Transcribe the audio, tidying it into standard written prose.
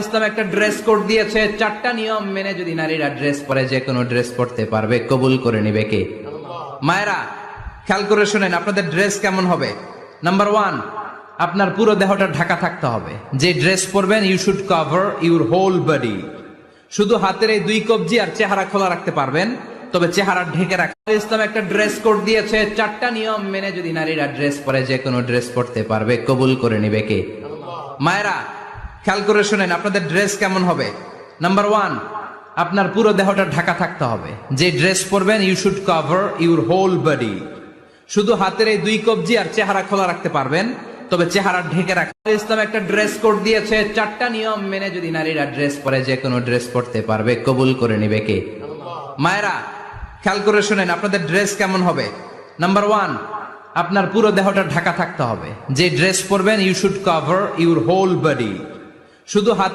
ইসলাম একটা dress code দিয়েছে, 4টা নিয়ম মেনে যদি নারীরা ড্রেস পরে যে কোনো ড্রেস পরতে পারবে, কবুল করে নিবে কে? মায়েরা খেয়াল করে শুনেন, আপনাদের ড্রেস কেমন হবে। নাম্বার 1, আপনার পুরো দেহটা ঢাকা থাকতে হবে। যে ড্রেস পরবেন, you should cover your whole body. শুধু হাতের এই 2 কবজি আর চেহারা খোলা রাখতে পারবেন, তবে চেহারা ঢেকে রাখ। ইসলাম একটা ড্রেস কোড দিয়েছে, 4টা নিয়ম মেনে যদি নারীরা ড্রেস পরে যে কোনো ড্রেস পরতে পারবে, কবুল করে নিবে কে? মায়েরা খেয়াল করে শুনেন, আপনাদের ড্রেস কেমন হবে। নাম্বার 1, আপনার পুরো দেহটা ঢাকা থাকতে হবে। যে ড্রেস পরবেন, you should cover your whole body. শুধু হাতের এই 2 কবজি আর চেহারা খোলা রাখতে পারবেন, তবে চেহারা ঢেকে রাখ। ইসলাম একটা ড্রেস কোড দিয়েছে, 4টা নিয়ম মেনে যদি নারীরা ড্রেস পরে যে কোনো ড্রেস পরতে পারবে, কবুল করে নিবে কে? মায়েরা খেয়াল করে শুনেন, আপনাদের ড্রেস কেমন হবে। নাম্বার 1, আপনার পুরো দেহটা ঢাকা থাকতে হবে। যে ড্রেস পরবেন, you should cover your whole body. শুধু হাত